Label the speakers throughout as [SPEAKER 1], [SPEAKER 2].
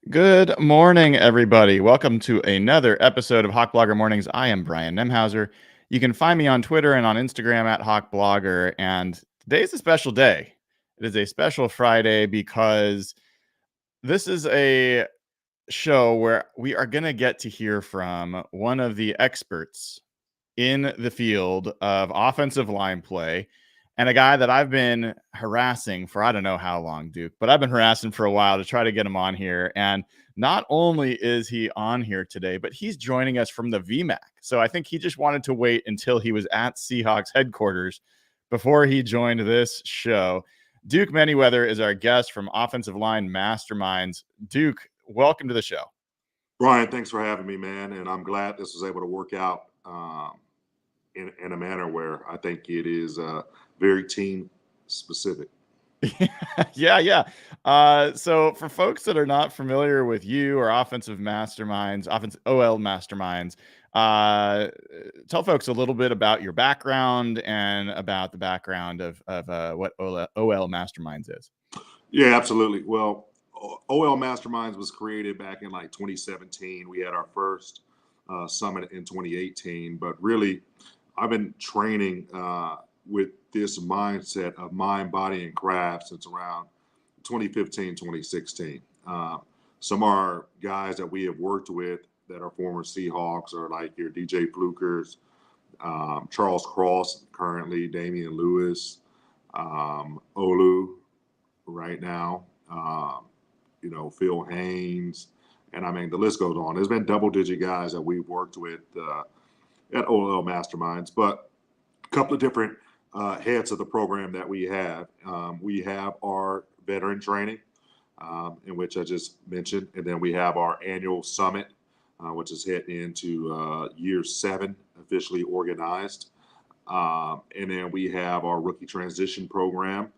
[SPEAKER 1] Good morning, everybody. Welcome to another episode of Hawk Blogger Mornings. I am Brian Nemhauser. You can find me on Twitter and on Instagram at Hawk Blogger. And today's a special day. It is a special Friday because this is a show where we are going to get to hear from one of the experts in the field of offensive line play, and a guy that I've been harassing for I don't know how long, Duke, but I've been harassing for a while to try to get him on here. And not only is he on here today, but he's joining us from the VMAC. So I think he just wanted to wait until he was at Seahawks headquarters before he joined this show. Duke Manyweather is our guest from Offensive Line Masterminds. Duke, welcome to the show.
[SPEAKER 2] Brian, thanks for having me, man. And I'm glad this was able to work out in a manner where I think it is very team specific.
[SPEAKER 1] Yeah. So for folks that are not familiar with you or offensive masterminds, OL Masterminds, tell folks a little bit about your background and about the background of what OL Masterminds is.
[SPEAKER 2] Yeah, absolutely. Well, OL Masterminds was created back in like 2017. We had our first summit in 2018, but really, I've been training with this mindset of mind, body, and craft since around 2015, 2016. Some of our guys that we have worked with that are former Seahawks are like your DJ Flukers, Charles Cross, currently Damian Lewis, Olu right now, Phil Haynes, and I mean, the list goes on. There's been double-digit guys that we've worked with at OL Masterminds, but a couple of different heads of the program that we have. We have our veteran training, in which I just mentioned, and then we have our annual summit, which is heading into year 7, officially organized. And then we have our rookie transition program,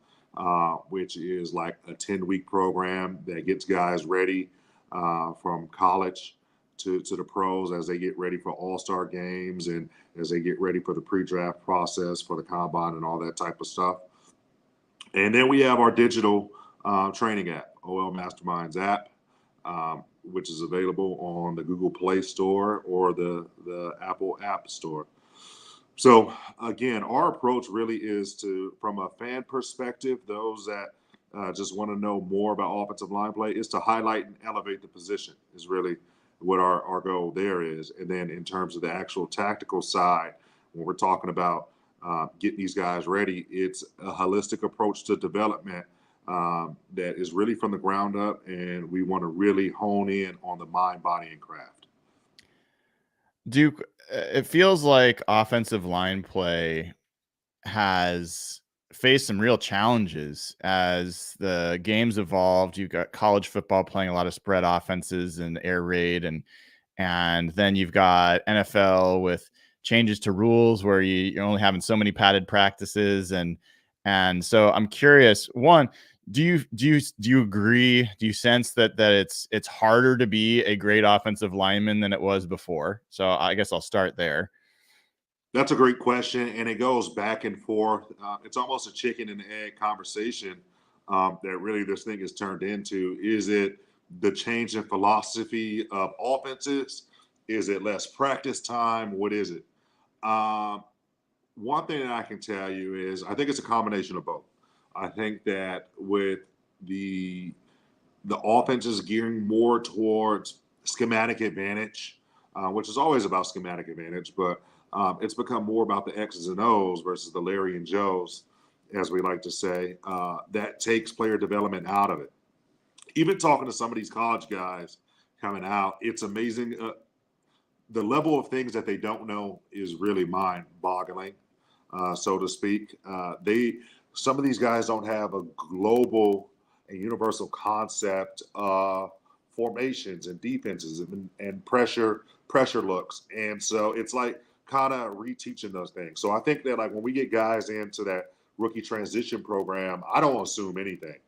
[SPEAKER 2] which is like a 10-week program that gets guys ready from college to the pros as they get ready for all-star games and as they get ready for the pre-draft process for the combine and all that type of stuff. And then we have our digital training app, OL Masterminds app, which is available on the Google Play Store or the Apple App Store. So again, our approach really is to, from a fan perspective, those that just want to know more about offensive line play, is to highlight and elevate the position is really what our goal there is. And then in terms of the actual tactical side, when we're talking about getting these guys ready, it's a holistic approach to development that is really from the ground up. And we want to really hone in on the mind, body, and craft.
[SPEAKER 1] Duke, it feels like offensive line play has faced some real challenges as the games evolved. You've got college football playing a lot of spread offenses and air raid, and then you've got NFL with changes to rules where you're only having so many padded practices, and so I'm curious. One, do you agree? Do you sense that it's harder to be a great offensive lineman than it was before? So I guess I'll start there.
[SPEAKER 2] That's a great question, and it goes back and forth. It's almost a chicken and egg conversation that really this thing is turned into. Is it the change in philosophy of offenses? Is it less practice time? What is it? Um, One thing that I can tell you is I think it's a combination of both. I think that with the the offense is gearing more towards schematic advantage, which is always about schematic advantage, but it's become more about the X's and O's versus the Larry and Joe's, as we like to say. That takes player development out of it. Even talking to some of these college guys coming out, it's amazing. The level of things that they don't know is really mind-boggling, so to speak. They Some of these guys don't have a global and universal concept of formations and defenses and pressure looks, and so it's like kind of reteaching those things. So I think that like when we get guys into that rookie transition program, I don't assume anything.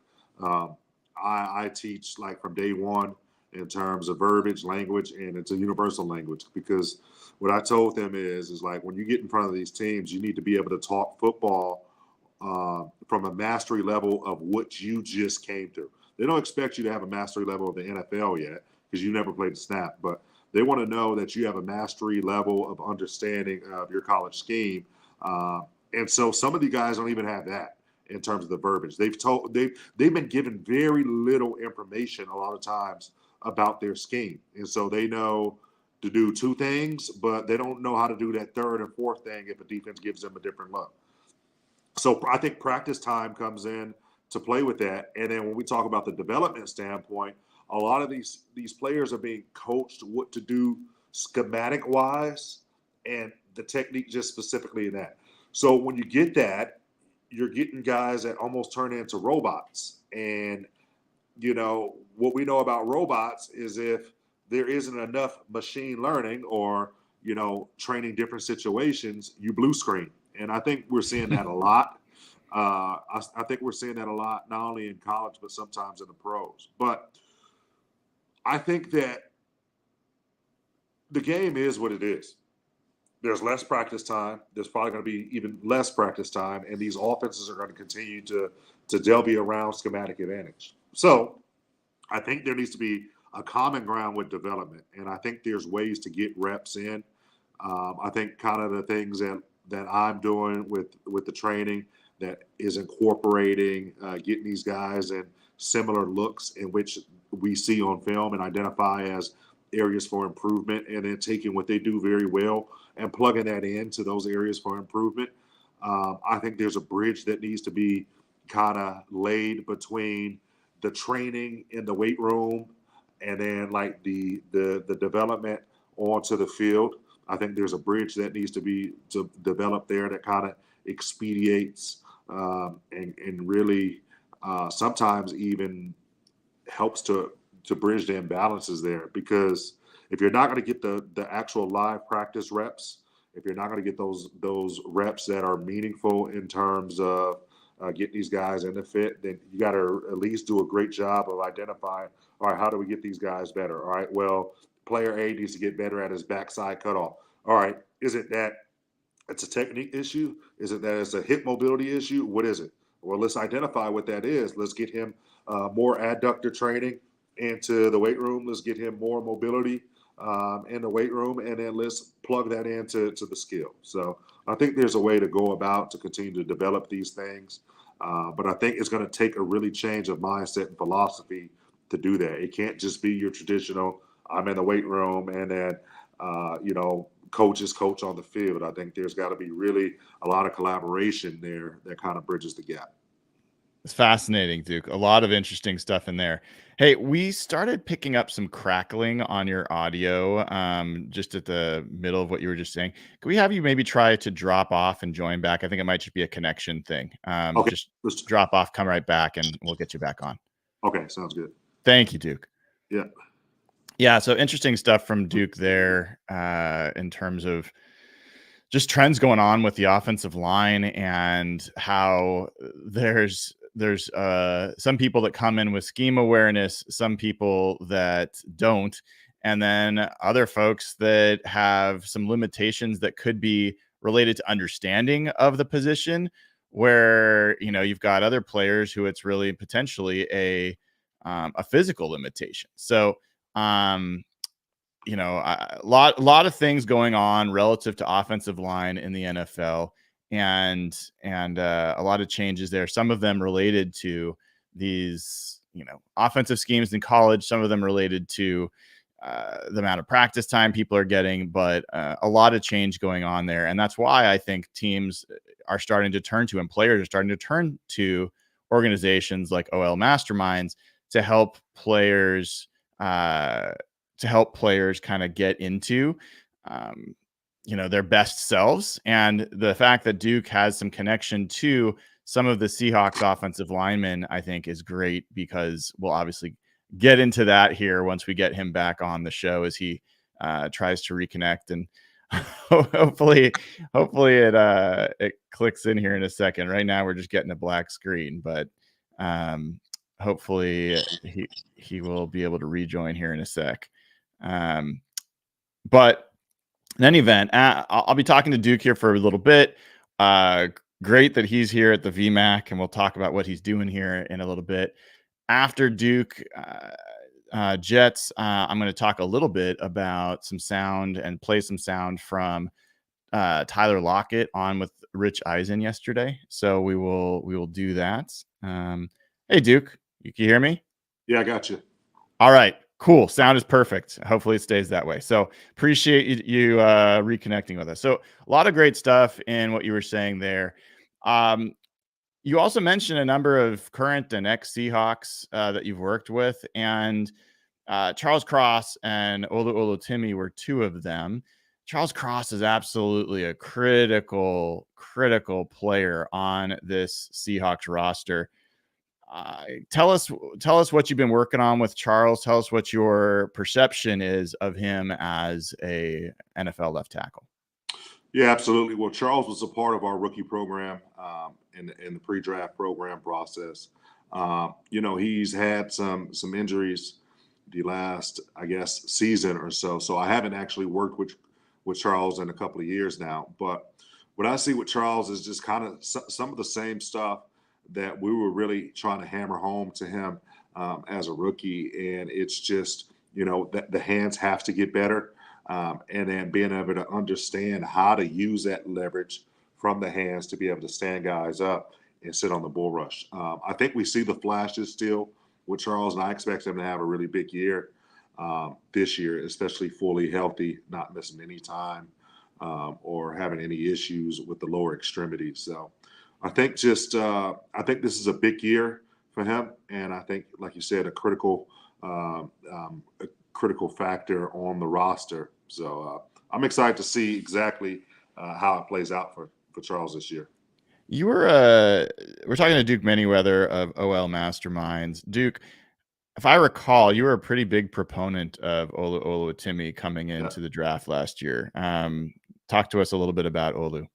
[SPEAKER 2] Um, I teach like from day one in terms of verbiage, language, and it's a universal language because what I told them is like when you get in front of these teams, you need to be able to talk football from a mastery level of what you just came through. They don't expect you to have a mastery level of the NFL yet because you never played the snap, but they want to know that you have a mastery level of understanding of your college scheme. And so some of the guys don't even have that in terms of the verbiage. They've been given very little information a lot of times about their scheme, and so they know to do two things, but they don't know how to do that third and fourth thing if a defense gives them a different look. So I think practice time comes in to play with that. And then when we talk about the development standpoint, a lot of these players are being coached what to do schematic wise and the technique just specifically in that. So when you get that, you're getting guys that almost turn into robots. And what we know about robots is if there isn't enough machine learning or training different situations, you blue screen. And I think we're seeing that a lot. I think we're seeing that a lot, not only in college, but sometimes in the pros. But I think that the game is what it is. There's less practice time. There's probably going to be even less practice time. And these offenses are going to continue to delve around schematic advantage. So I think there needs to be a common ground with development. And I think there's ways to get reps in. I think kind of the things that I'm doing with the training that is incorporating getting these guys in similar looks in which we see on film and identify as areas for improvement, and then taking what they do very well and plugging that into those areas for improvement. I think there's a bridge that needs to be kind of laid between the training in the weight room and then like the development onto the field. I think there's a bridge that needs to be developed there that kind of expedites and really sometimes even helps to bridge the imbalances there. Because if you're not going to get the actual live practice reps, if you're not going to get those reps that are meaningful in terms of getting these guys in the fit, then you got to at least do a great job of identifying, all right, how do we get these guys better? All right, well, player A needs to get better at his backside cutoff. All right, is it that it's a technique issue? Is it that it's a hip mobility issue? What is it? Well, let's identify what that is. Let's get him more adductor training into the weight room. Let's get him more mobility in the weight room, and then let's plug that into the skill. So I think there's a way to go about to continue to develop these things. But I think it's going to take a really change of mindset and philosophy to do that. It can't just be your traditional, I'm in the weight room and then, coaches coach on the field. I think there's got to be really a lot of collaboration there that kind of bridges the gap.
[SPEAKER 1] It's fascinating, Duke. A lot of interesting stuff in there. Hey, we started picking up some crackling on your audio just at the middle of what you were just saying. Can we have you maybe try to drop off and join back? I think it might just be a connection thing.
[SPEAKER 2] Okay.
[SPEAKER 1] Just drop off, come right back, and we'll get you back on.
[SPEAKER 2] Okay, sounds good.
[SPEAKER 1] Thank you, Duke.
[SPEAKER 2] Yeah.
[SPEAKER 1] Yeah, so interesting stuff from Duke there in terms of just trends going on with the offensive line and how there's some people that come in with scheme awareness, some people that don't, and then other folks that have some limitations that could be related to understanding of the position, where you've got other players who it's really potentially a physical limitation. So a lot of things going on relative to offensive line in the NFL, and a lot of changes there. Some of them related to these, offensive schemes in college. Some of them related to the amount of practice time people are getting, but a lot of change going on there. And that's why I think teams are starting to turn to, and players are starting to turn to organizations like OL Masterminds to help players kind of get into their best selves. And the fact that Duke has some connection to some of the Seahawks offensive linemen, I think, is great, because we'll obviously get into that here once we get him back on the show as he tries to reconnect. And hopefully it clicks in here in a second. Right now we're just getting a black screen, but hopefully he will be able to rejoin here in a sec. But in any event, I'll be talking to Duke here for a little bit. Great that he's here at the VMAC, and we'll talk about what he's doing here in a little bit. after Duke Jets, I'm going to talk a little bit about some sound and play some sound from Tyler Lockett on with Rich Eisen yesterday. So we will do that. Hey Duke, you can hear me?
[SPEAKER 2] Yeah, I got you.
[SPEAKER 1] All right, cool. Sound is perfect. Hopefully it stays that way. So appreciate you reconnecting with us. So a lot of great stuff in what you were saying there. You also mentioned a number of current and ex Seahawks that you've worked with, and Charles Cross and Olu Olutimi were two of them. Charles Cross is absolutely a critical player on this Seahawks roster. Tell us what you've been working on with Charles. Tell us what your perception is of him as a NFL left tackle.
[SPEAKER 2] Yeah, absolutely. Well, Charles was a part of our rookie program in the pre-draft program process. He's had some injuries the last, I guess, season or so. So I haven't actually worked with Charles in a couple of years now. But what I see with Charles is just kind of some of the same stuff that we were really trying to hammer home to him as a rookie, and it's just that the hands have to get better. And then being able to understand how to use that leverage from the hands to be able to stand guys up and sit on the bull rush. I think we see the flashes still with Charles, and I expect him to have a really big year this year, especially fully healthy, not missing any time or having any issues with the lower extremities. So I think I think this is a big year for him, and I think, like you said, a critical factor on the roster. So I'm excited to see exactly how it plays out for Charles this year.
[SPEAKER 1] You were we're talking to Duke Manyweather of OL Masterminds. Duke, if I recall, you were a pretty big proponent of Olu Olutimi coming
[SPEAKER 2] Yeah.
[SPEAKER 1] into the draft last year. Talk to us a little bit about Olu.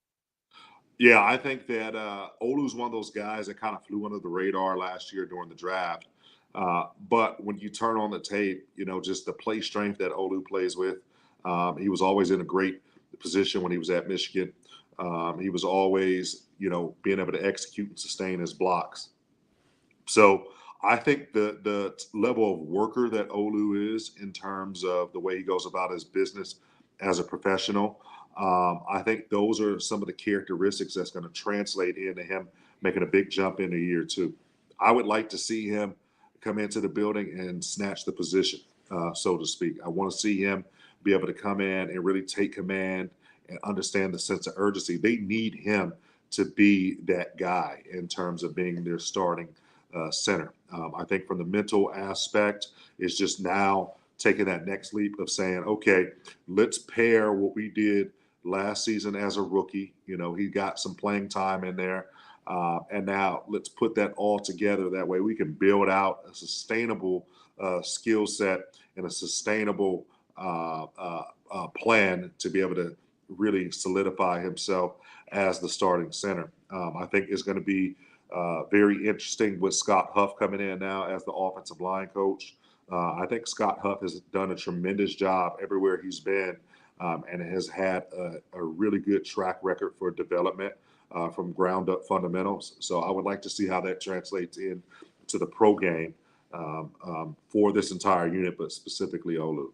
[SPEAKER 2] Yeah, I think that Olu's one of those guys that kind of flew under the radar last year during the draft. But when you turn on the tape, just the play strength that Olu plays with, he was always in a great position when he was at Michigan. He was always, being able to execute and sustain his blocks. So I think the level of worker that Olu is in terms of the way he goes about his business as a professional, I think those are some of the characteristics that's going to translate into him making a big jump in a year two. I would like to see him come into the building and snatch the position, so to speak. I want to see him be able to come in and really take command and understand the sense of urgency. They need him to be that guy in terms of being their starting center. I think from the mental aspect, it's just now taking that next leap of saying, okay, let's pair what we did last season as a rookie. He got some playing time in there. And now let's put that all together. That way we can build out a sustainable skill set and a sustainable plan to be able to really solidify himself as the starting center. I think it's going to be very interesting with Scott Huff coming in now as the offensive line coach. I think Scott Huff has done a tremendous job everywhere he's been and has had a really good track record for development from ground up fundamentals. So I would like to see how that translates into the pro game for this entire unit, but specifically Olu.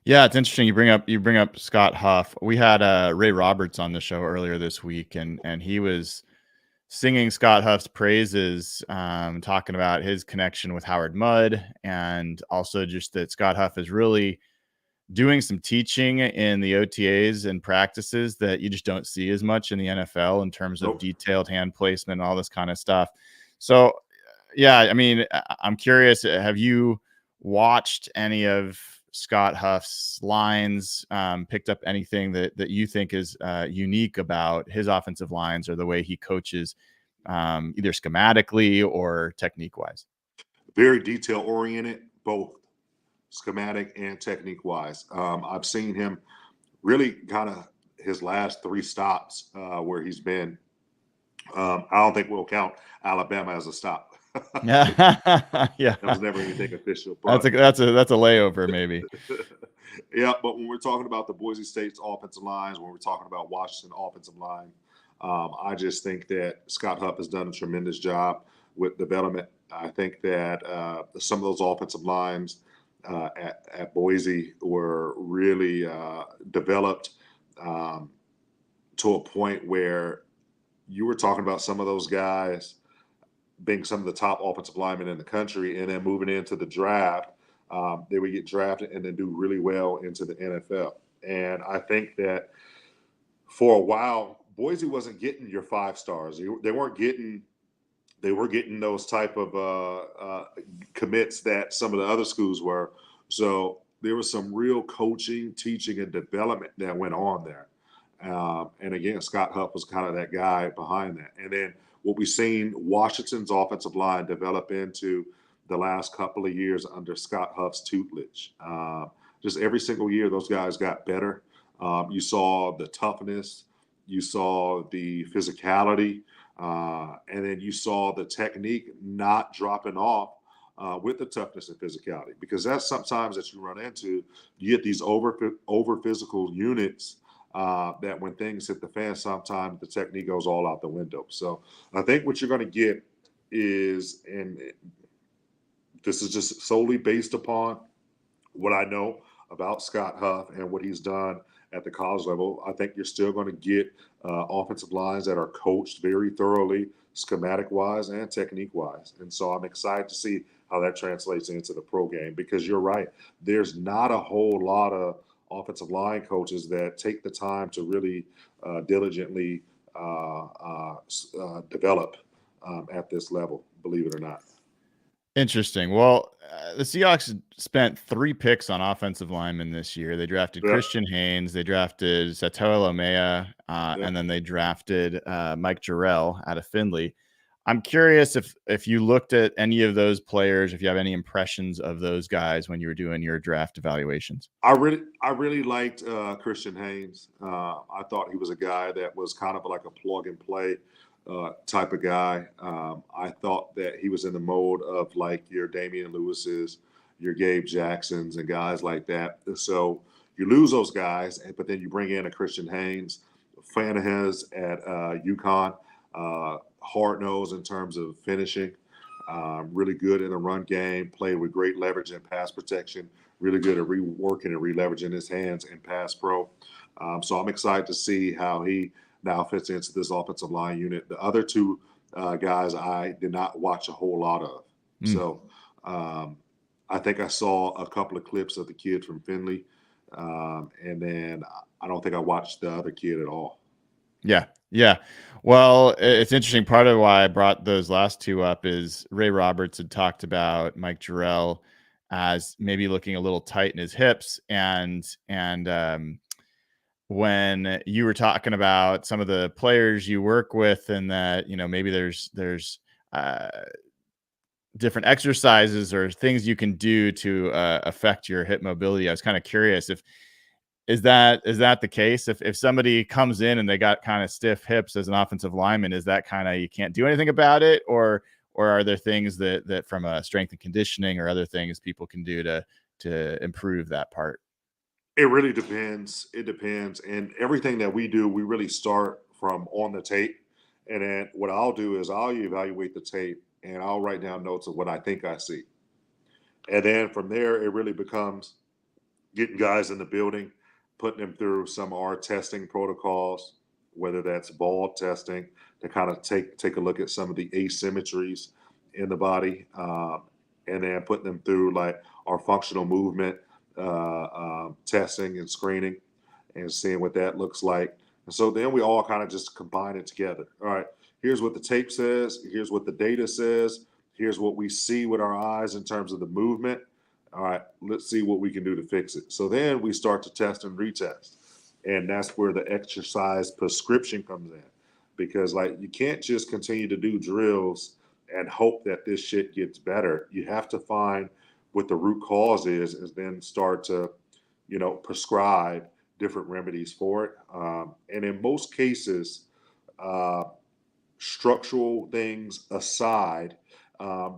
[SPEAKER 1] Yeah, it's interesting. You bring up Scott Huff. We had Ray Roberts on the show earlier this week, and he was singing Scott Huff's praises, talking about his connection with Howard Mudd, and also just that Scott Huff is really doing some teaching in the OTAs and practices that you just don't see as much in the NFL in terms of detailed hand placement and all this kind of stuff. So, yeah, I mean, I'm curious, have you watched any of Scott Huff's lines, picked up anything that you think is unique about his offensive lines or the way he coaches, either schematically or technique wise?
[SPEAKER 2] Very detail oriented, both schematic and technique wise. I've seen him really kind of his last three stops where he's been. I don't think we'll count Alabama as a stop.
[SPEAKER 1] Yeah, yeah,
[SPEAKER 2] That was never anything official. But
[SPEAKER 1] that's a layover maybe.
[SPEAKER 2] yeah, but when we're talking about the Boise State's offensive lines, when we're talking about Washington offensive line, I just think that Scott Huff has done a tremendous job with development. I think that some of those offensive lines at Boise were really developed um, to a point where you were talking about some of those guys being some of the top offensive linemen in the country, and then moving into the draft, they would get drafted and then do really well into the NFL. And I think that for a while, Boise wasn't getting your 5 stars. They weren't getting. They were getting those type of commits that some of the other schools were. So there was some real coaching, teaching, and development that went on there. And again, Scott Huff was kind of that guy behind that. And then what we've seen Washington's offensive line develop into the last couple of years under Scott Huff's tutelage. Just every single year, those guys got better. You saw the toughness, you saw the physicality, and then you saw the technique not dropping off with the toughness and physicality, because that's sometimes that you run into. You get these over physical units that when things hit the fan, sometimes the technique goes all out the window. So I think what you're going to get is, and this is just solely based upon what I know about Scott Huff and what he's done at the college level, I think you're still going to get offensive lines that are coached very thoroughly, schematic wise and technique wise. And so I'm excited to see how that translates into the pro game, because you're right. There's not a whole lot of offensive line coaches that take the time to really diligently develop at this level, believe it or not.
[SPEAKER 1] Interesting. Well, the Seahawks spent 3 picks on offensive linemen this year. They drafted
[SPEAKER 2] Yeah,
[SPEAKER 1] Christian Haynes, they drafted Satoa Lomea,
[SPEAKER 2] yeah.
[SPEAKER 1] and then they drafted Mike Jarrell out of Findlay. I'm curious if you looked at any of those players, if you have any impressions of those guys when you were doing your draft evaluations.
[SPEAKER 2] I really liked Christian Haynes. I thought he was a guy that was kind of like a plug and play type of guy. I thought that he was in the mode of like your Damian Lewis's, your Gabe Jacksons, and guys like that. So you lose those guys, but then you bring in a Christian Haynes, fan of his at UConn, hard nose in terms of finishing, really good in the run game, played with great leverage and pass protection, really good at reworking and re-leveraging his hands in pass pro. So I'm excited to see how he now fits into this offensive line unit. The other two guys I did not watch a whole lot of.
[SPEAKER 1] Mm.
[SPEAKER 2] So I think I saw a couple of clips of the kid from Findlay, and then I don't think I watched the other kid at all.
[SPEAKER 1] Yeah. Yeah. Well, it's interesting. Part of why I brought those last two up is Ray Roberts had talked about Mike Jarrell as maybe looking a little tight in his hips. And when you were talking about some of the players you work with, and that, maybe there's uh, different exercises or things you can do to affect your hip mobility. I was kind of curious if is that the case? If somebody comes in and they got kind of stiff hips as an offensive lineman, is that kind of you can't do anything about it, or are there things that from a strength and conditioning or other things people can do to improve that part?
[SPEAKER 2] It really depends. It depends. And everything that we do, we really start from on the tape. And then what I'll do is I'll evaluate the tape and I'll write down notes of what I think I see. And then from there, it really becomes getting guys in the building, putting them through some of our testing protocols, whether that's ball testing to kind of take a look at some of the asymmetries in the body, and then putting them through like our functional movement testing and screening, and seeing what that looks like. And so then we all kind of just combine it together. All right, here's what the tape says. Here's what the data says. Here's what we see with our eyes in terms of the movement. All right, let's see what we can do to fix it. So then we start to test and retest. And that's where the exercise prescription comes in. Because like you can't just continue to do drills and hope that this shit gets better. You have to find what the root cause is and then start to, prescribe different remedies for it. And in most cases, uh, structural things aside,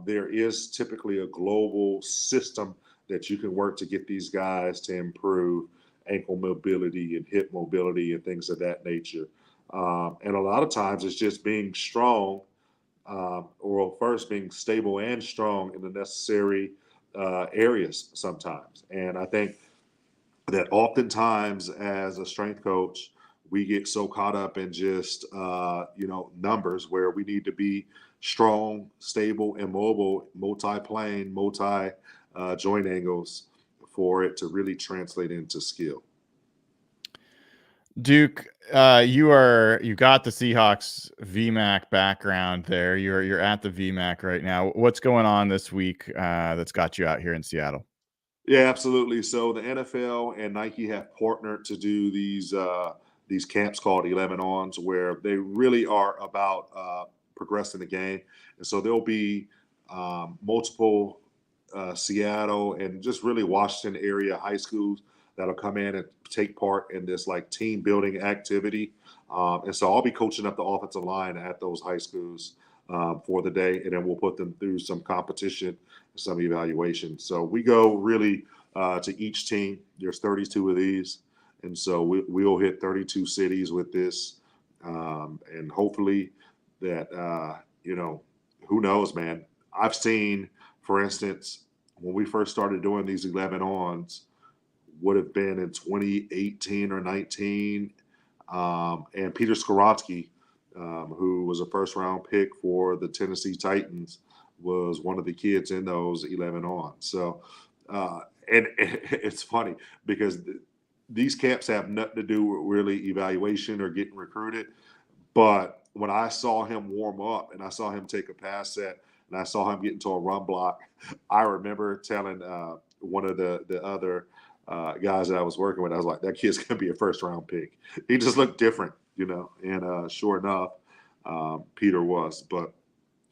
[SPEAKER 2] there is typically a global system that you can work to get these guys to improve ankle mobility and hip mobility and things of that nature. And a lot of times it's just being strong or first being stable and strong in the necessary areas sometimes. And I think that oftentimes as a strength coach, we get so caught up in just numbers where we need to be strong, stable, and mobile, multi-plane, multi joint angles for it to really translate into skill.
[SPEAKER 1] Duke, you got the Seahawks VMAC background there. You're at the VMAC right now. What's going on this week that's got you out here in Seattle?
[SPEAKER 2] Yeah, absolutely. So the NFL and Nike have partnered to do these camps called 11 ons, where they really are about progressing the game. And so there'll be multiple Seattle and just really Washington area high schools that'll come in and take part in this like team building activity. And so I'll be coaching up the offensive line at those high schools for the day, and then we'll put them through some competition, some evaluation. So we go really to each team. There's 32 of these, and so we'll hit 32 cities with this, and hopefully that who knows, man. I've seen, for instance, when we first started doing these 11 ons, would have been in 2018 or 19, and Peter Skoronsky, who was a first round pick for the Tennessee Titans, was one of the kids in those 11 on. So, and it's funny because these camps have nothing to do with really evaluation or getting recruited. But when I saw him warm up and I saw him take a pass set and I saw him get into a run block, I remember telling one of the other guys that I was working with, I was like, that kid's going to be a first round pick. He just looked different, and sure enough, Peter was. But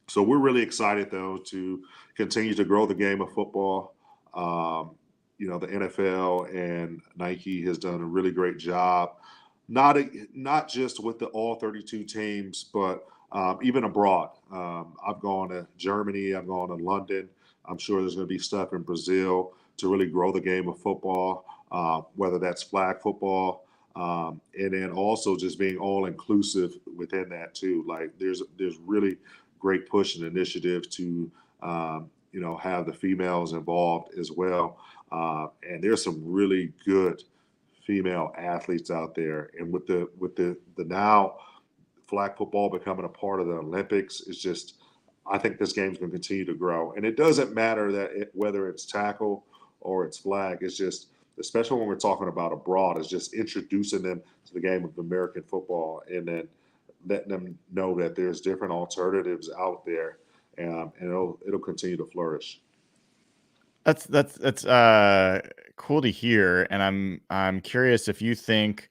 [SPEAKER 2] so we're really excited, though, to continue to grow the game of football. The NFL and Nike has done a really great job, not just with the all 32 teams, but even abroad. I've gone to Germany, I've gone to London. I'm sure there's going to be stuff in Brazil to really grow the game of football, whether that's flag football, and then also just being all inclusive within that too. Like there's really great push and initiative to have the females involved as well, and there's some really good female athletes out there. And with the now flag football becoming a part of the Olympics, it's just, I think this game's going to continue to grow. And it doesn't matter whether it's tackle or it's flag. It's just, especially when we're talking about abroad, it's just introducing them to the game of American football and then letting them know that there's different alternatives out there, and it'll continue to flourish.
[SPEAKER 1] That's cool to hear, and I'm curious if you think,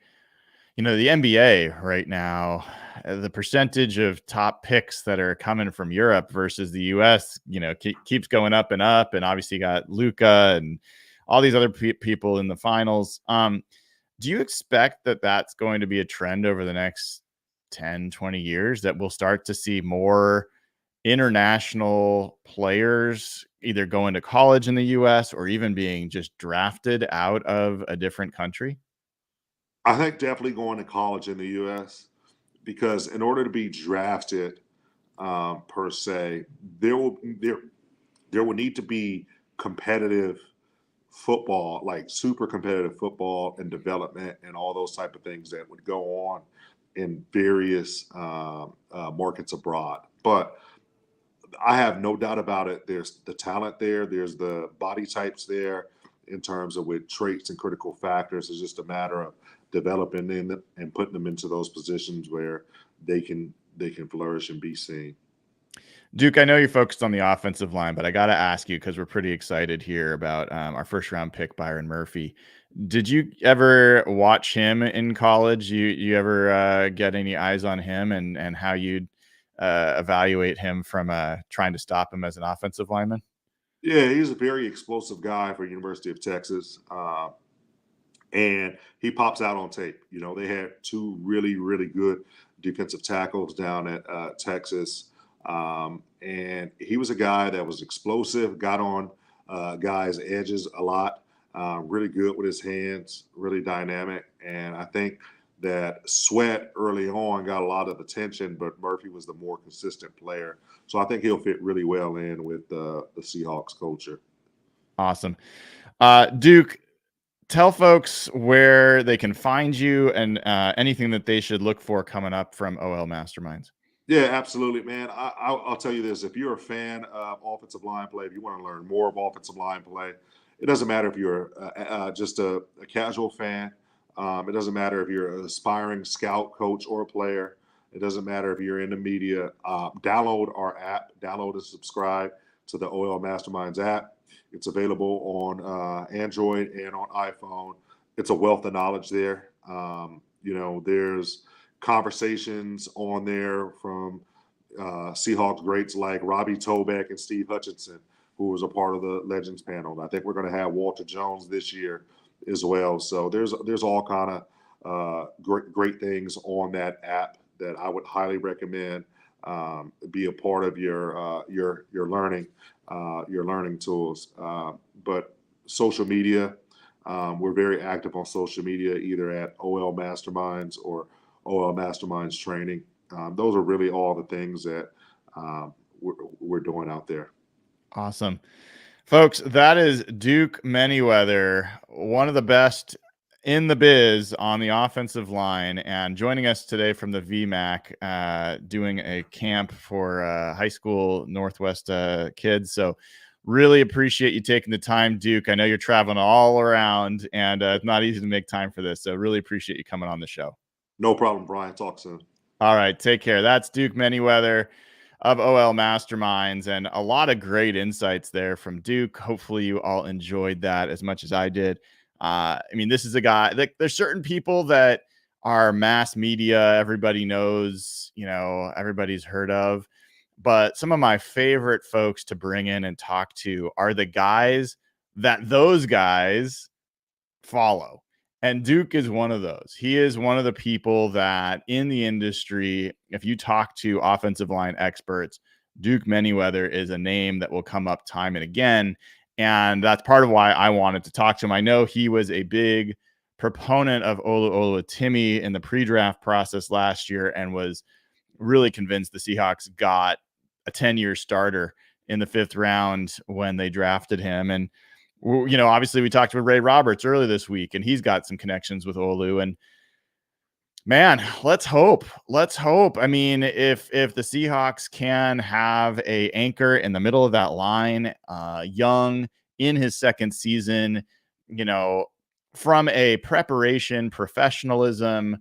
[SPEAKER 1] the NBA right now, the percentage of top picks that are coming from Europe versus the US, keeps going up and up, and obviously you got Luca and all these other people in the finals. Do you expect that that's going to be a trend over the next 10, 20 years, that we'll start to see more international players either going to college in the US or even being just drafted out of a different country?
[SPEAKER 2] I think definitely going to college in the U.S. because in order to be drafted, per se, there will need to be competitive football, like super competitive football and development and all those type of things that would go on in various markets abroad. But I have no doubt about it. There's the talent there. There's the body types there in terms of with traits and critical factors. It's just a matter of developing them and putting them into those positions where they can flourish and be seen.
[SPEAKER 1] Duke, I know you're focused on the offensive line, but I got to ask you, because we're pretty excited here about our first round pick, Byron Murphy. Did you ever watch him in college? You ever get any eyes on him and how you'd evaluate him from trying to stop him as an offensive lineman?
[SPEAKER 2] Yeah, he's a very explosive guy for University of Texas, and he pops out on tape. They had two really really good defensive tackles down at Texas. And he was a guy that was explosive, got on guys' edges a lot, really good with his hands, really dynamic. And I think that Sweat early on got a lot of attention, but Murphy was the more consistent player. So I think he'll fit really well in with the Seahawks culture.
[SPEAKER 1] Awesome. Duke, tell folks where they can find you and anything that they should look for coming up from OL Masterminds.
[SPEAKER 2] Yeah, absolutely, man. I'll tell you this: if you're a fan of offensive line play, if you want to learn more of offensive line play, it doesn't matter if you're just a casual fan. It doesn't matter if you're an aspiring scout, coach, or player. It doesn't matter if you're in the media. Download our app. Download and subscribe to the OL Masterminds app. It's available on Android and on iPhone. It's a wealth of knowledge there. There's conversations on there from Seahawks greats like Robbie Tobeck and Steve Hutchinson, who was a part of the Legends panel. I think we're going to have Walter Jones this year as well. So there's all kind of great things on that app that I would highly recommend. Be a part of your learning tools. But social media, we're very active on social media, either at OL Masterminds or OL Masterminds training. Those are really all the things that we're doing out there.
[SPEAKER 1] Awesome. Folks, that is Duke Manyweather, one of the best in the biz on the offensive line, and joining us today from the VMAC, doing a camp for high school Northwest kids. So really appreciate you taking the time, Duke. I know you're traveling all around, and it's not easy to make time for this. So really appreciate you coming on the show.
[SPEAKER 2] No problem, Brian. Talk soon.
[SPEAKER 1] All right. Take care. That's Duke Manyweather of OL Masterminds, and a lot of great insights there from Duke. Hopefully you all enjoyed that as much as I did. I mean, this is a guy that there's certain people that are mass media. Everybody knows, everybody's heard of, but some of my favorite folks to bring in and talk to are the guys that those guys follow. And Duke is one of those. He is one of the people that in the industry, if you talk to offensive line experts, Duke Manyweather is a name that will come up time and again. And that's part of why I wanted to talk to him. I know he was a big proponent of Oluwatimi in the pre-draft process last year and was really convinced the Seahawks got a 10-year starter in the 5th round when they drafted him. And obviously we talked with Ray Roberts earlier this week, and he's got some connections with Olu. And man, let's hope. I mean, if the Seahawks can have a anchor in the middle of that line, young in his 2nd season, from a preparation, professionalism,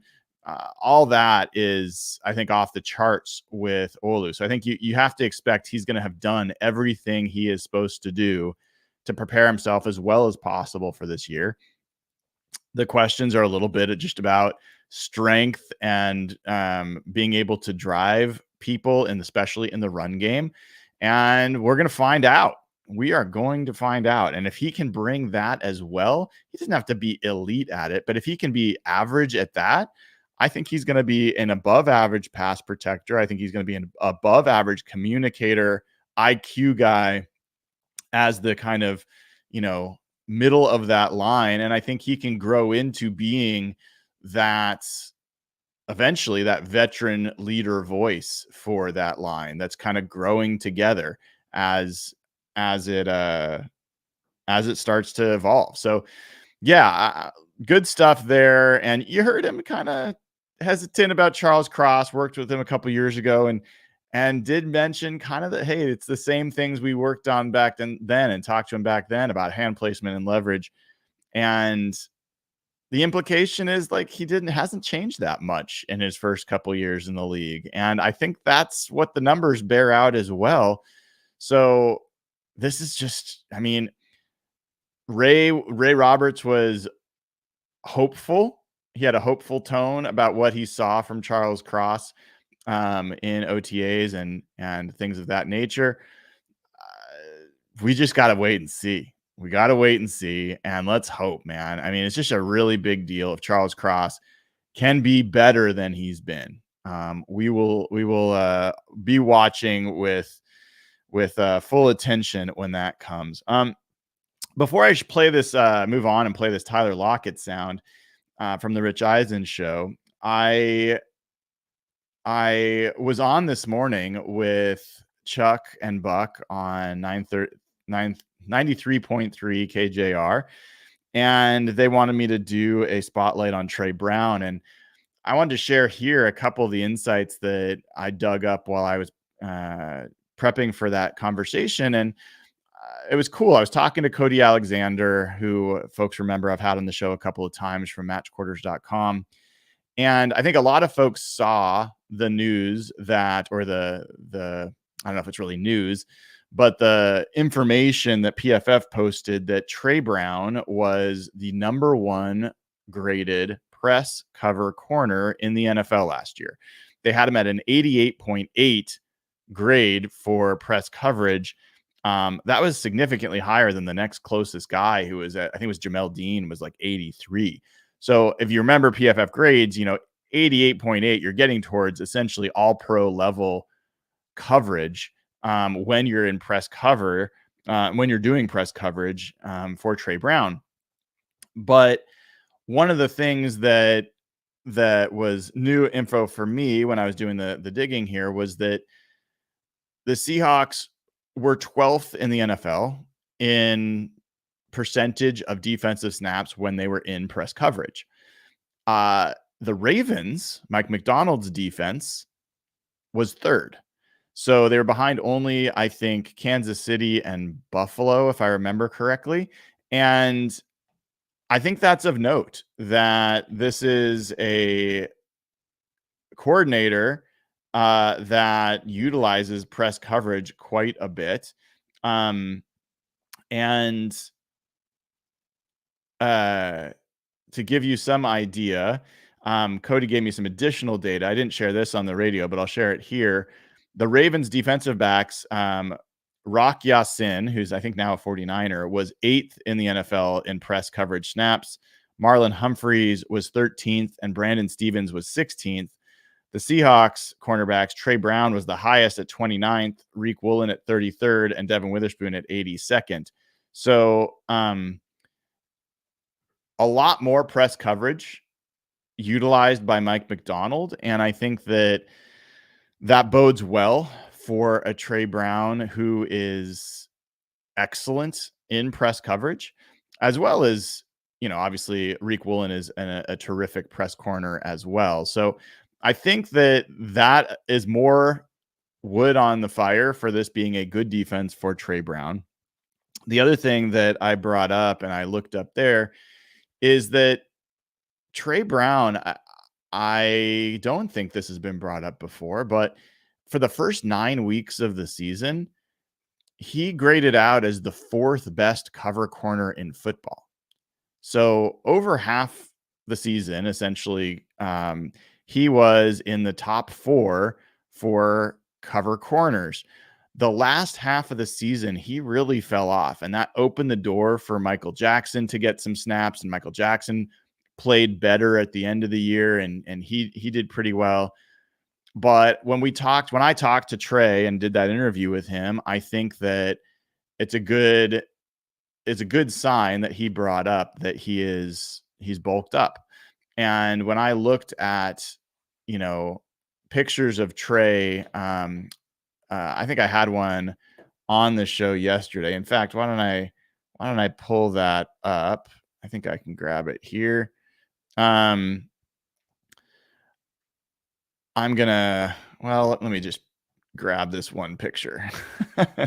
[SPEAKER 1] all that is, I think, off the charts with Olu. So I think you have to expect he's going to have done everything he is supposed to do to prepare himself as well as possible for this year. The questions are a little bit just about strength and being able to drive people, and especially in the run game. And we're going to find out. We are going to find out. And if he can bring that as well, he doesn't have to be elite at it, but if he can be average at that, I think he's going to be an above average pass protector. I think he's going to be an above average communicator, IQ guy as the kind of, middle of that line. And I think he can grow into being that eventually that veteran leader voice for that line that's kind of growing together as it starts to evolve. So yeah, good stuff there. And you heard him kind of hesitant about Charles Cross, worked with him a couple years ago, and did mention kind of that, hey, it's the same things we worked on back then and talked to him back then about hand placement and leverage. And the implication is like he hasn't changed that much in his first couple years in the league. And I think that's what the numbers bear out as well. So this is just, I mean, Ray Roberts was hopeful. He had a hopeful tone about what he saw from Charles Cross in OTAs and things of that nature. We just got to wait and see. And let's hope, man. I mean, it's just a really big deal if Charles Cross can be better than he's been. We will be watching with full attention when that comes. Before I play this, move on and play this Tyler Lockett sound from the Rich Eisen show, I was on this morning with Chuck and Buck on 93.3 KJR, and they wanted me to do a spotlight on Trey Brown. And I wanted to share here a couple of the insights that I dug up while I was prepping for that conversation. And it was cool. I was talking to Cody Alexander, who folks remember I've had on the show a couple of times from matchquarters.com. And I think a lot of folks saw the news that, or the I don't know if it's really news, but the information that PFF posted that Trey Brown was the number one graded press cover corner in the NFL last year. They had him at an 88.8 grade for press coverage. That was significantly higher than the next closest guy, who was at, I think it was Jamel Dean, was like 83. So if you remember PFF grades, 88.8, you're getting towards essentially all pro level coverage when you're in press cover, when you're doing press coverage for Trey Brown. But one of the things that was new info for me when I was doing the digging here was that the Seahawks were 12th in the NFL in percentage of defensive snaps when they were in press coverage. The Ravens, Mike McDonald's defense, was third. So they were behind only, I think, Kansas City and Buffalo, if I remember correctly. And I think that's of note that this is a coordinator that utilizes press coverage quite a bit. And to give you some idea, Cody gave me some additional data. I didn't share this on the radio, but I'll share it here. The Ravens defensive backs, Rock Ya-Sin, who's I think now a 49er, was 8th in the NFL in press coverage snaps. Marlon Humphreys was 13th, and Brandon Stevens was 16th. The Seahawks cornerbacks, Trey Brown was the highest at 29th, Reek Woolen at 33rd, and Devin Witherspoon at 82nd. So a lot more press coverage utilized by Mike McDonald. And I think that bodes well for a Trey Brown who is excellent in press coverage, as well as, obviously Reek Woolen is a terrific press corner as well. So I think that is more wood on the fire for this being a good defense for Trey Brown. The other thing that I brought up and I looked up there is that Trey Brown, I don't think this has been brought up before, but for the first 9 weeks of the season, he graded out as the 4th best cover corner in football. So over half the season, essentially, he was in the top 4 for cover corners. The last half of the season, he really fell off, and that opened the door for Michael Jackson to get some snaps, and Michael Jackson played better at the end of the year, and he did pretty well. But when I talked to Trey and did that interview with him, I think that it's a good sign that he brought up that he's bulked up. And when I looked at, pictures of Trey, I think I had one on the show yesterday. In fact, why don't I pull that up? I think I can grab it here. I'm gonna, let me just grab this one picture.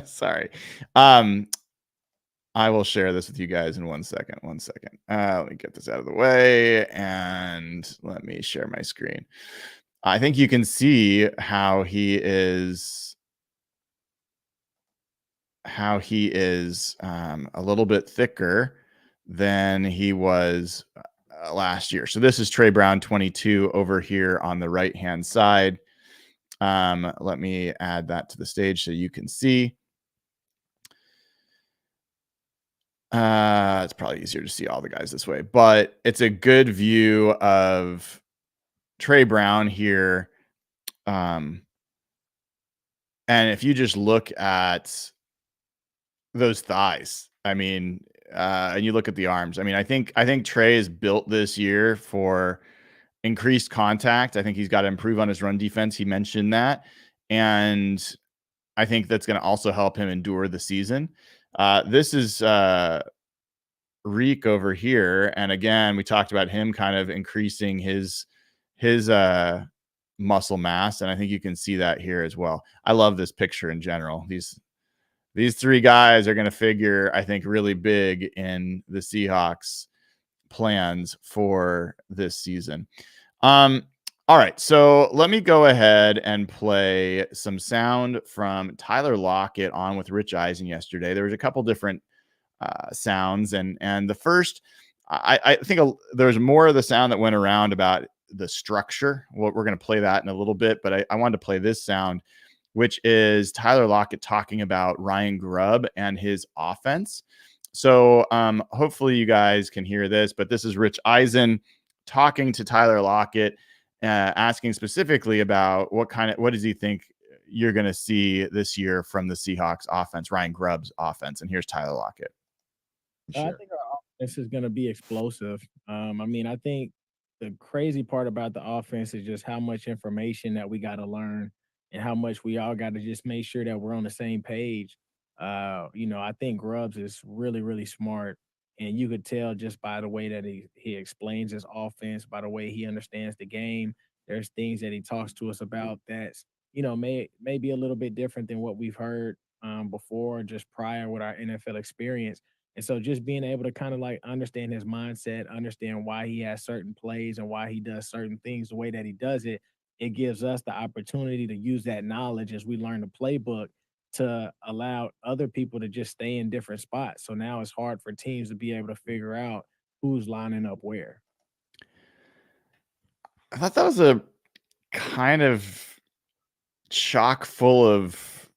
[SPEAKER 1] Sorry. I will share this with you guys in 1 second. 1 second. Let me get this out of the way and let me share my screen. I think you can see how he is a little bit thicker than he was last year. So this is Trey Brown 22 over here on the right-hand side. Let me add that to the stage so you can see. It's probably easier to see all the guys this way, but it's a good view of Trey Brown here. And if you just look at those thighs, and you look at the arms, I think Trey is built this year for increased contact. I think he's got to improve on his run defense. He mentioned that. And I think that's going to also help him endure the season. This is Reek over here. And again, we talked about him kind of increasing his muscle mass. And I think you can see that here as well. I love this picture in general. These three guys are going to figure, I think, really big in the Seahawks plans for this season. All right, so let me go ahead and play some sound from Tyler Lockett on with Rich Eisen yesterday. There was a couple different sounds, and the first, I think there's more of the sound that went around about the structure. Well, we're going to play that in a little bit, but I wanted to play this sound, which is Tyler Lockett talking about Ryan Grubb and his offense. So hopefully you guys can hear this, but this is Rich Eisen talking to Tyler Lockett, asking specifically about what does he think you're going to see this year from the Seahawks offense, Ryan Grubb's offense. And here's Tyler Lockett.
[SPEAKER 3] I think our offense is going to be explosive. I think the crazy part about the offense is just how much information that we got to learn and how much we all got to just make sure that we're on the same page. I think Grubbs is really, really smart. And you could tell just by the way that he explains his offense, by the way he understands the game. There's things that he talks to us about that's, may be a little bit different than what we've heard before, just prior with our NFL experience. And so just being able to kind of like understand his mindset, understand why he has certain plays and why he does certain things the way that he does it, it gives us the opportunity to use that knowledge as we learn the playbook to allow other people to just stay in different spots. So now it's hard for teams to be able to figure out who's lining up where.
[SPEAKER 1] I thought that was a kind of chock full of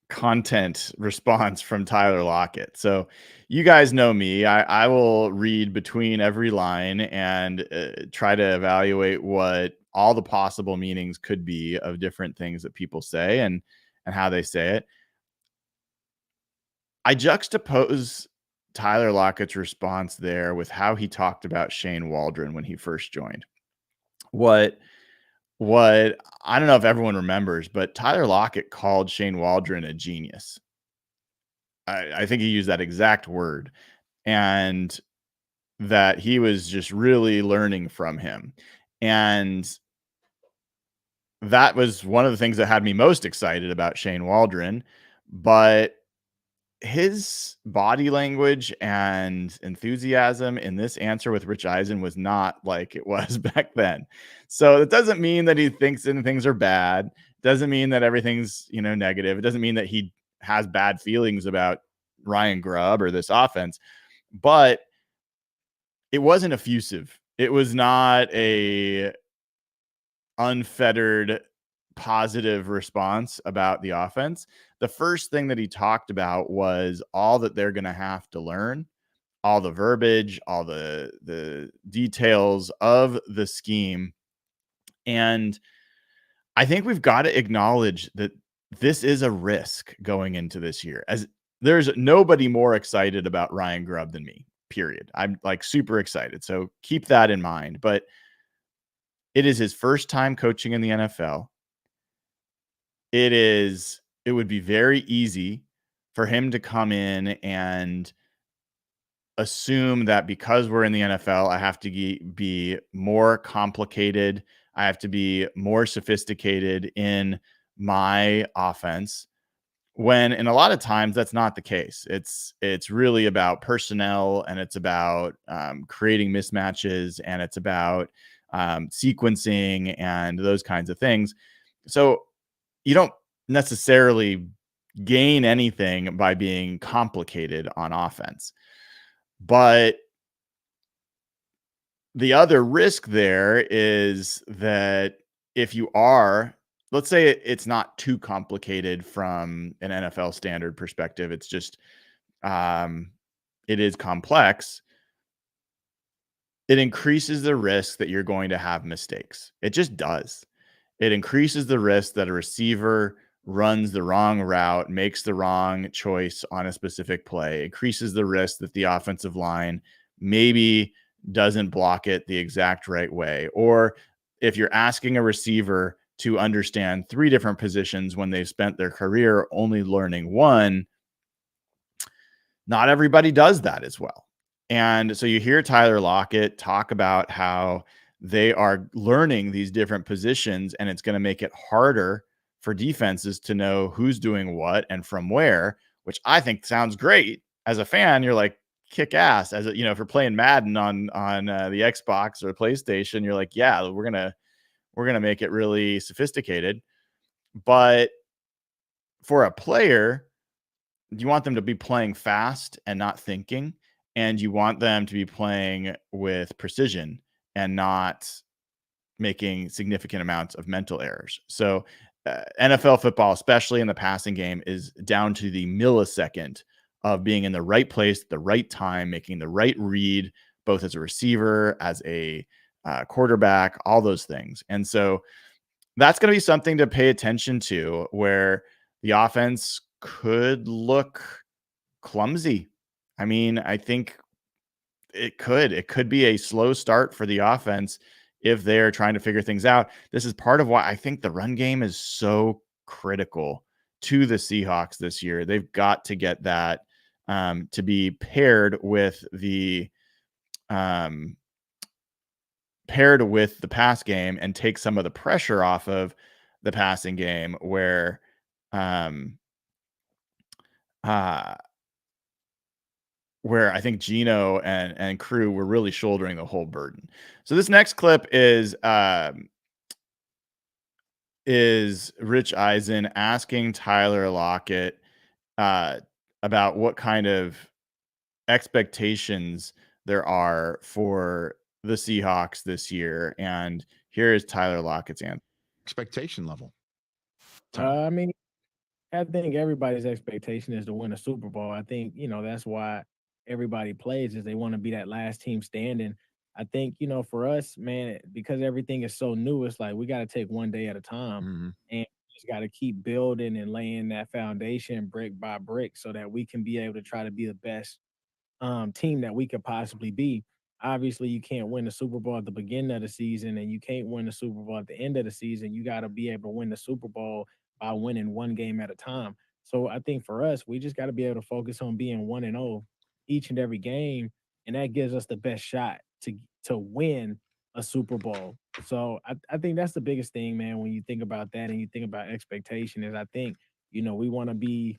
[SPEAKER 1] content response from Tyler Lockett. So you guys know me. I will read between every line and try to evaluate what all the possible meanings could be of different things that people say and how they say it. I juxtapose Tyler Lockett's response there with how he talked about Shane Waldron when he first joined. What I don't know if everyone remembers, but Tyler Lockett called Shane Waldron a genius. I think he used that exact word, and that he was just really learning from him. And that was one of the things that had me most excited about Shane Waldron. But his body language and enthusiasm in this answer with Rich Eisen was not like it was back then. So it doesn't mean that he thinks things are bad. Doesn't mean that everything's, negative. It doesn't mean that he has bad feelings about Ryan Grubb or this offense, but it wasn't effusive. It was not a unfettered positive response about the offense. The first thing that he talked about was all that they're going to have to learn, all the verbiage, all the details of the scheme. And I think we've got to acknowledge that this is a risk going into this year, as there's nobody more excited about Ryan Grubb than me, period. I'm like super excited. So keep that in mind. But it is his first time coaching in the NFL. It would be very easy for him to come in and assume that because we're in the NFL, I have to be more complicated. I have to be more sophisticated in my offense. When in a lot of times that's not the case. It's really about personnel, and it's about creating mismatches, and it's about sequencing and those kinds of things. So you don't necessarily gain anything by being complicated on offense. But the other risk there is that if you are, let's say it's not too complicated from an NFL standard perspective, it's just it is complex. It increases the risk that you're going to have mistakes. It just does. It increases the risk that a receiver runs the wrong route, makes the wrong choice on a specific play. It increases the risk that the offensive line maybe doesn't block it the exact right way. Or if you're asking a receiver to understand 3 different positions when they've spent their career only learning one, not everybody does that as well. And so you hear Tyler Lockett talk about how they are learning these different positions, and it's going to make it harder for defenses to know who's doing what and from where, which I think sounds great. As a fan, you're like, kick ass. As a, if you're playing Madden on the Xbox or PlayStation, you're like, yeah, we're gonna make it really sophisticated. But for a player, you want them to be playing fast and not thinking, and you want them to be playing with precision and not making significant amounts of mental errors. So NFL football, especially in the passing game, is down to the millisecond of being in the right place at the right time, making the right read, both as a receiver, as a quarterback, all those things. And so that's going to be something to pay attention to, where the offense could look clumsy. I mean, I think it could be a slow start for the offense if they're trying to figure things out. This is part of why I think the run game is so critical to the Seahawks this year. They've got to get that to be paired with the pass game and take some of the pressure off of the passing game, where where I think Gino and crew were really shouldering the whole burden. So this next clip is Rich Eisen asking Tyler Lockett about what kind of expectations there are for the Seahawks this year. And here is Tyler Lockett's answer.
[SPEAKER 4] Expectation level.
[SPEAKER 3] I mean, I think everybody's expectation is to win a Super Bowl. I think, that's why everybody plays, is they want to be that last team standing. I think, for us, man, because everything is so new, it's like we got to take one day at a time, and just got to keep building and laying that foundation brick by brick so that we can be able to try to be the best team that we could possibly be. Obviously, you can't win the Super Bowl at the beginning of the season, and you can't win the Super Bowl at the end of the season. You got to be able to win the Super Bowl by winning one game at a time. So I think for us, we just got to be able to focus on being 1-0 each and every game, and that gives us the best shot to win a Super Bowl. So I think that's the biggest thing, man. When you think about that and you think about expectation, is I think we want to be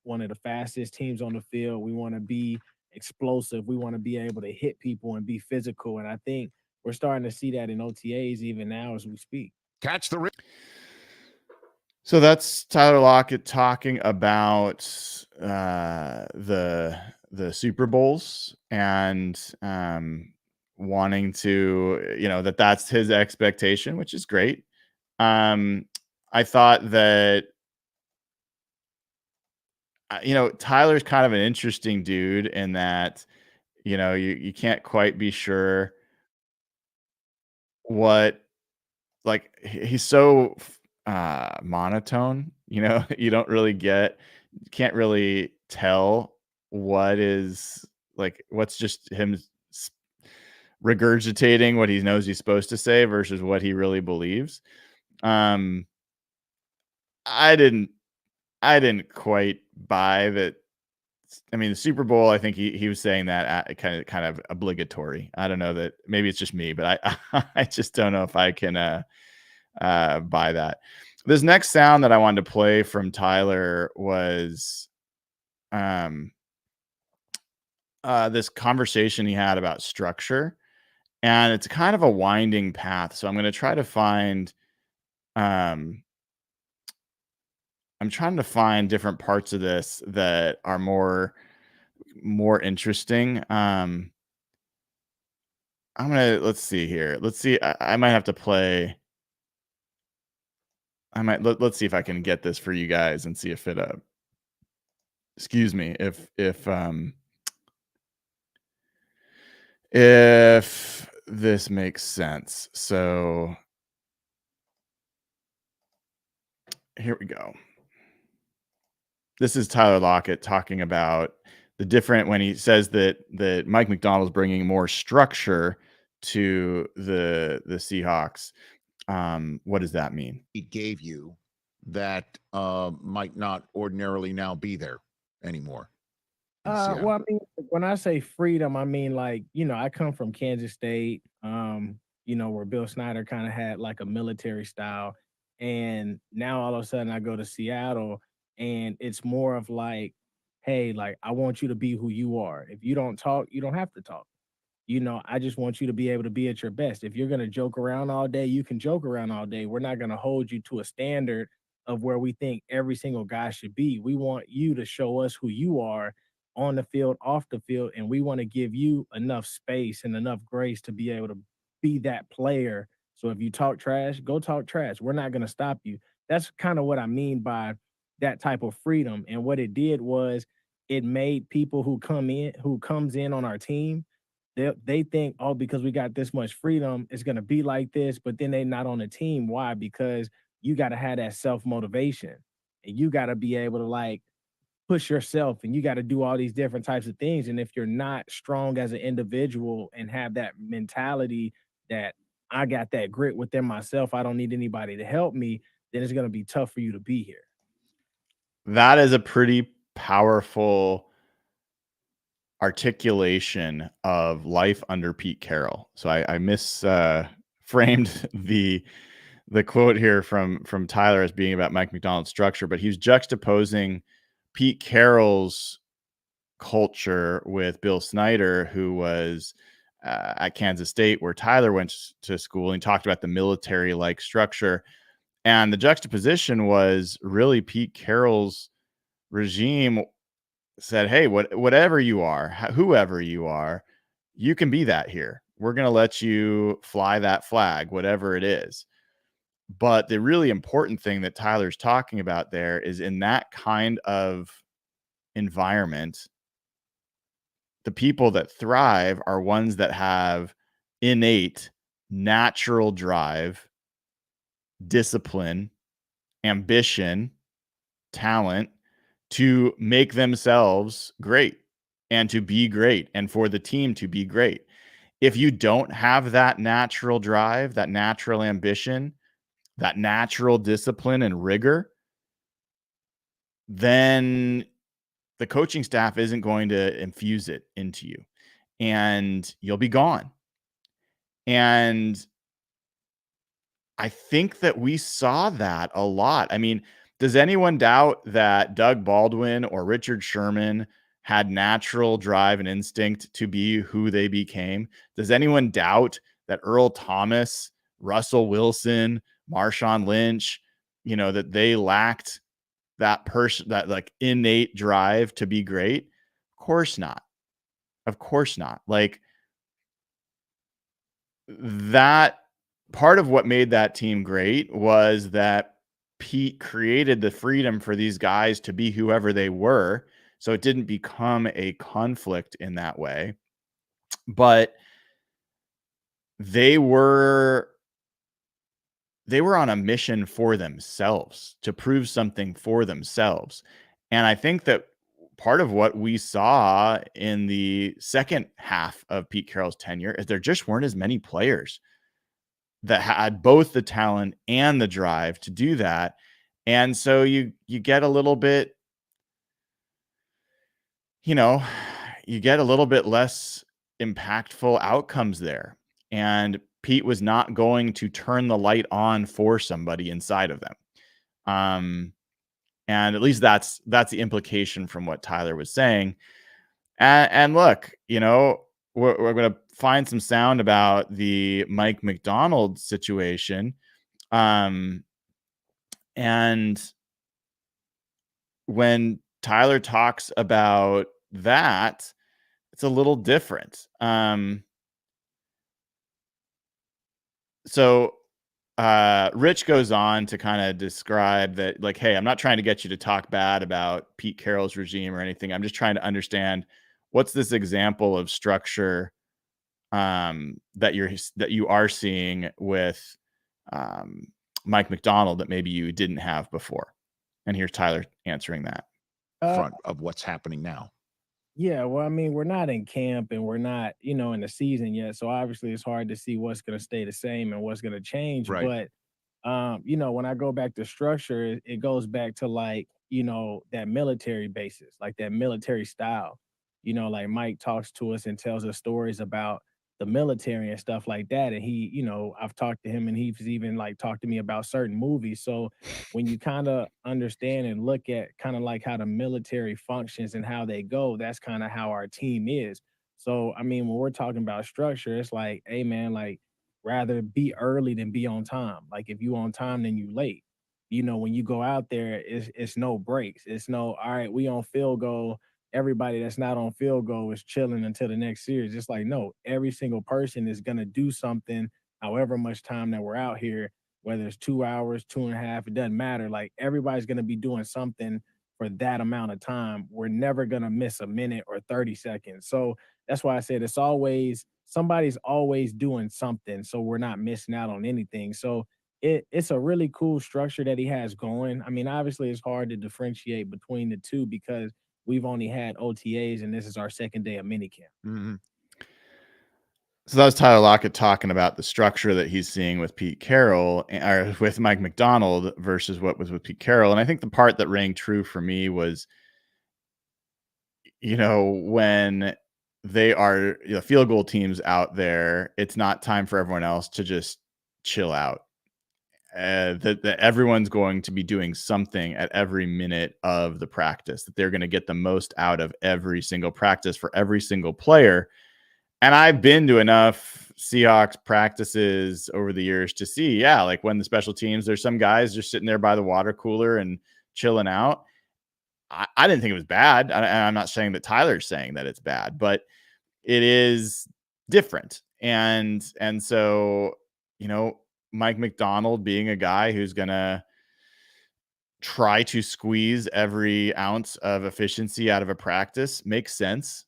[SPEAKER 3] one of the fastest teams on the field. We want to be explosive. We want to be able to hit people and be physical. And I think we're starting to see that in OTAs even now as we speak.
[SPEAKER 4] Catch the
[SPEAKER 1] So that's Tyler Lockett talking about the Super Bowls and wanting to, that's his expectation, which is great. I thought that Tyler's kind of an interesting dude in that, you can't quite be sure what, like, he's so monotone, you don't really can't really tell what is, like, what's just him regurgitating what he knows he's supposed to say versus what he really believes. I didn't quite buy that. I mean, the Super Bowl, I think he was saying that kind of obligatory. I don't know, that maybe it's just me, but I just don't know if I can buy that. This next sound that I wanted to play from Tyler was this conversation he had about structure, and it's kind of a winding path. So I'm going to try to find I'm trying to find different parts of this that are more interesting. Let's see here. Let's see. I might have to play. Let's see if I can get this for you guys and see if it excuse me, if this makes sense. So here we go. This is Tyler Lockett talking about when he says that Mike Macdonald's bringing more structure to the Seahawks. What does that mean?
[SPEAKER 4] He gave you that might not ordinarily now be there anymore.
[SPEAKER 3] Well, I mean, when I say freedom, I mean, like, I come from Kansas State, where Bill Snyder kind of had like a military style. And now all of a sudden I go to Seattle and it's more of like, hey, like, I want you to be who you are. If you don't talk, you don't have to talk. I just want you to be able to be at your best. If you're going to joke around all day, you can joke around all day. We're not going to hold you to a standard of where we think every single guy should be. We want you to show us who you are on the field, off the field, and we want to give you enough space and enough grace to be able to be that player. So if you talk trash, go talk trash. We're not going to stop you. That's kind of what I mean by that type of freedom. And what it did was it made people who comes in on our team, they think, oh, because we got this much freedom, it's gonna be like this, but then they not on the team. Why? Because you gotta have that self-motivation and you gotta be able to like push yourself and you gotta do all these different types of things. And if you're not strong as an individual and have that mentality that I got that grit within myself, I don't need anybody to help me, then it's gonna be tough for you to be here.
[SPEAKER 1] That is a pretty powerful articulation of life under Pete Carroll. So I framed the quote here from Tyler as being about Mike Macdonald's structure, but he was juxtaposing Pete Carroll's culture with Bill Snyder, who was at Kansas State, where Tyler went to school, and he talked about the military-like structure. And the juxtaposition was really Pete Carroll's regime said, hey, whatever you are, whoever you are, you can be that here. We're going to let you fly that flag, whatever it is. But the really important thing that Tyler's talking about there is in that kind of environment, the people that thrive are ones that have innate natural drive, discipline, ambition, talent to make themselves great and to be great and for the team to be great. If you don't have that natural drive, that natural ambition, that natural discipline and rigor, then the coaching staff isn't going to infuse it into you and you'll be gone. And I think that we saw that a lot. I mean, does anyone doubt that Doug Baldwin or Richard Sherman had natural drive and instinct to be who they became? Does anyone doubt that Earl Thomas, Russell Wilson, Marshawn Lynch, that they lacked that like innate drive to be great? Of course not. Of course not. Like that. Part of what made that team great was that Pete created the freedom for these guys to be whoever they were. So it didn't become a conflict in that way. But they were on a mission for themselves to prove something for themselves. And I think that part of what we saw in the second half of Pete Carroll's tenure is there just weren't as many players that had both the talent and the drive to do that. And so you get a little bit, you get a little bit less impactful outcomes there. And Pete was not going to turn the light on for somebody inside of them. And at least that's the implication from what Tyler was saying. And look, we're going to find some sound about the Mike Macdonald situation. And when Tyler talks about that, it's a little different. So Rich goes on to kind of describe that, like, hey, I'm not trying to get you to talk bad about Pete Carroll's regime or anything. I'm just trying to understand what's this example of structure that you are seeing with Mike Macdonald that maybe you didn't have before. And here's Tyler answering that.
[SPEAKER 4] Front of what's happening now.
[SPEAKER 3] Yeah, well, I mean, we're not in camp and we're not, in the season yet. So obviously it's hard to see what's going to stay the same and what's going to change.
[SPEAKER 4] Right.
[SPEAKER 3] But, when I go back to structure, it goes back to like, that military basis, like that military style. Like Mike talks to us and tells us stories about the military and stuff like that. And he, I've talked to him and he's even like talked to me about certain movies. So when you kind of understand and look at kind of like how the military functions and how they go, that's kind of how our team is. So, I mean, when we're talking about structure, it's like, hey, man, like, rather be early than be on time. Like, if you on time, then you late. When you go out there, it's no breaks. It's no, all right, we on field goal. Everybody that's not on field goal is chilling until the next series. It's like, no, every single person is gonna do something, however much time that we're out here, whether it's 2 hours, 2.5, it doesn't matter. Like everybody's gonna be doing something for that amount of time. We're never gonna miss a minute or 30 seconds. So that's why I said it's always somebody's always doing something. So we're not missing out on anything. So it's a really cool structure that he has going. I mean, obviously it's hard to differentiate between the two because we've only had OTAs and this is our second day of minicamp.
[SPEAKER 4] Mm-hmm.
[SPEAKER 1] So that was Tyler Lockett talking about the structure that he's seeing with Pete Carroll or with Mike McDonald versus what was with Pete Carroll. And I think the part that rang true for me was, when they are field goal teams out there, it's not time for everyone else to just chill out. That everyone's going to be doing something at every minute of the practice, that they're going to get the most out of every single practice for every single player. And I've been to enough Seahawks practices over the years to see, like when the special teams, there's some guys just sitting there by the water cooler and chilling out. I didn't think it was bad. I'm not saying that Tyler's saying that it's bad, but it is different. And so, Mike McDonald being a guy who's going to try to squeeze every ounce of efficiency out of a practice makes sense.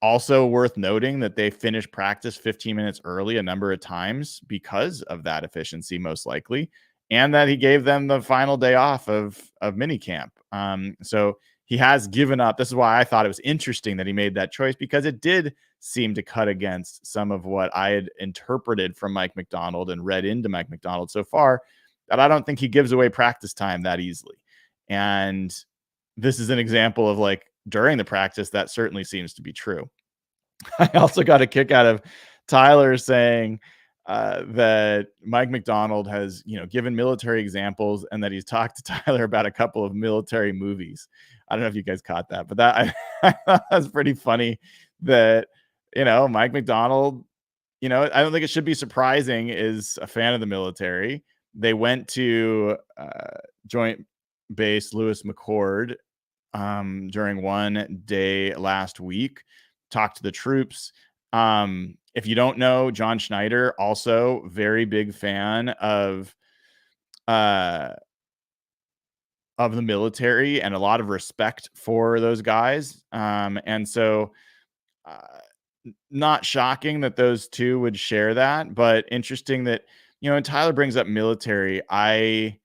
[SPEAKER 1] Also worth noting that they finished practice 15 minutes early a number of times because of that efficiency, most likely, and that he gave them the final day off of minicamp. So he has given up. This is why I thought it was interesting that he made that choice, because it did seem to cut against some of what I had interpreted from Mike McDonald and read into Mike McDonald so far, that I don't think he gives away practice time that easily. And this is an example of like during the practice, that certainly seems to be true. I also got a kick out of Tyler saying that Mike McDonald has, given military examples and that he's talked to Tyler about a couple of military movies. I don't know if you guys caught that, but I thought that's pretty funny that, Mike McDonald, I don't think it should be surprising, is a fan of the military. They went to Joint Base Lewis McChord during one day last week, talked to the troops. If you don't know, John Schneider, also very big fan of the military and a lot of respect for those guys. And so not shocking that those two would share that, but interesting that, and Tyler brings up military. I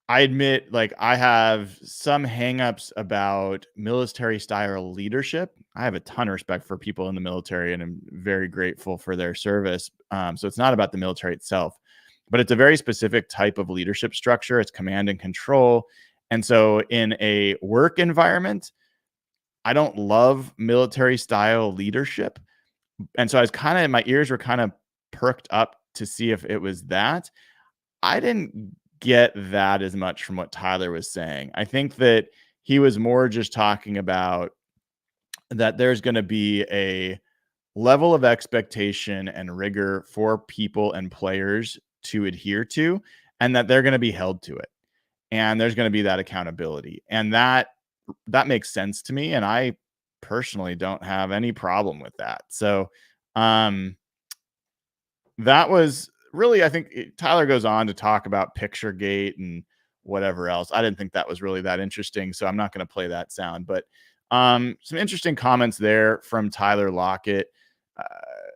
[SPEAKER 1] admit, like, I have some hangups about military style leadership. I have a ton of respect for people in the military and I'm very grateful for their service. So it's not about the military itself, but it's a very specific type of leadership structure. It's command and control. And so in a work environment, I don't love military style leadership. And so I was my ears were kind of perked up to see if it was that. I didn't get that as much from what Tyler was saying. I think that he was more just talking about that there's going to be a level of expectation and rigor for people and players to adhere to, and that they're going to be held to it. And there's going to be that accountability. And that makes sense to me. And I personally don't have any problem with that. So that was really, I think Tyler goes on to talk about Picturegate and whatever else. I didn't think that was really that interesting, so I'm not going to play that sound. But some interesting comments there from Tyler Lockett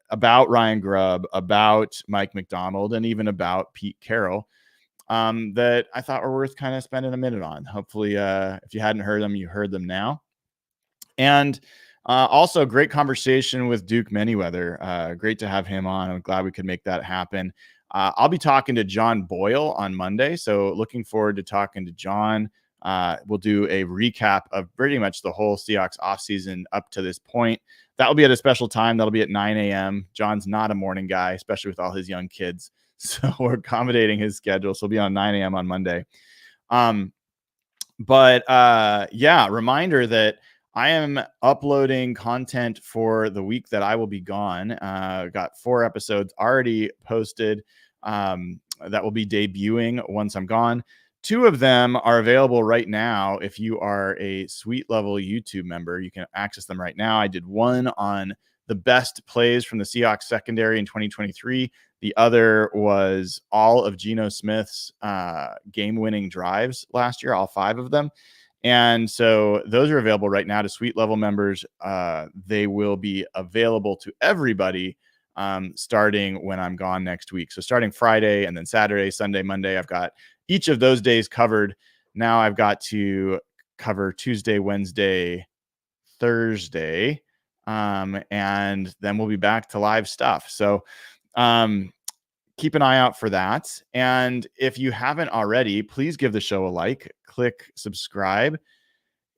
[SPEAKER 1] about Ryan Grubb, about Mike McDonald, and even about Pete Carroll. that I thought were worth kind of spending a minute on. Hopefully, if you hadn't heard them, you heard them now. And also, great conversation with Duke Manyweather. Great to have him on. I'm glad we could make that happen. I'll be talking to John Boyle on Monday, so looking forward to talking to John. We'll do a recap of pretty much the whole Seahawks offseason up to this point. That will be at a special time. That'll be at 9 a.m. John's not a morning guy, especially with all his young kids. So we're accommodating his schedule. So it'll be on 9 a.m. on Monday. Yeah, reminder that I am uploading content for the week that I will be gone. Got 4 episodes already posted that will be debuting once I'm gone. 2 of them are available right now. If you are a suite level YouTube member, you can access them right now. I did one on the best plays from the Seahawks secondary in 2023. The other was all of Geno Smith's game-winning drives last year, all 5 of them. And so those are available right now to suite level members. They will be available to everybody starting when I'm gone next week. So starting Friday and then Saturday, Sunday, Monday, I've got each of those days covered. Now I've got to cover Tuesday, Wednesday, Thursday, and then we'll be back to live stuff. So keep an eye out for that. And if you haven't already, please give the show a like, click subscribe.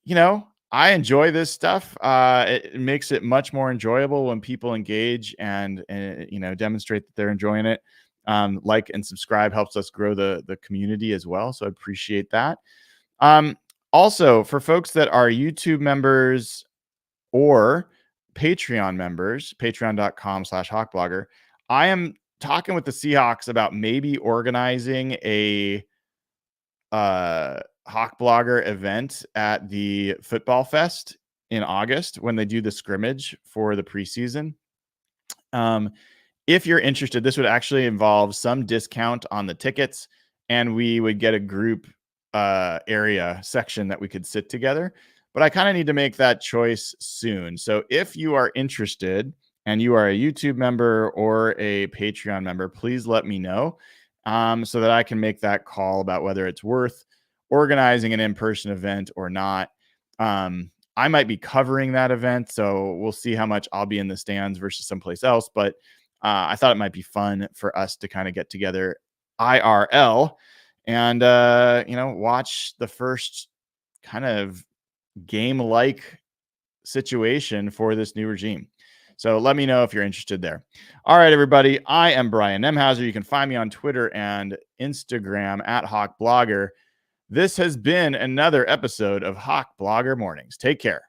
[SPEAKER 1] You know, I enjoy this stuff. It makes it much more enjoyable when people engage and you know, demonstrate that they're enjoying it. Like and subscribe helps us grow the community as well. So I appreciate that. Also, for folks that are YouTube members or Patreon members, patreon.com/hawkblogger, I am talking with the Seahawks about maybe organizing a Hawk Blogger event at the Football Fest in August when they do the scrimmage for the preseason. If you're interested, this would actually involve some discount on the tickets, and we would get a group area section that we could sit together. But I kind of need to make that choice soon. So if you are interested and you are a YouTube member or a Patreon member, please let me know so that I can make that call about whether it's worth organizing an in-person event or not. I might be covering that event, so we'll see how much I'll be in the stands versus someplace else. But I thought it might be fun for us to kind of get together IRL and, you know, watch the first kind of game-like situation for this new regime. So let me know if you're interested there. All right, everybody. I am Brian Nemhauser. You can find me on Twitter and Instagram at Hawk Blogger. This has been another episode of Hawk Blogger Mornings. Take care.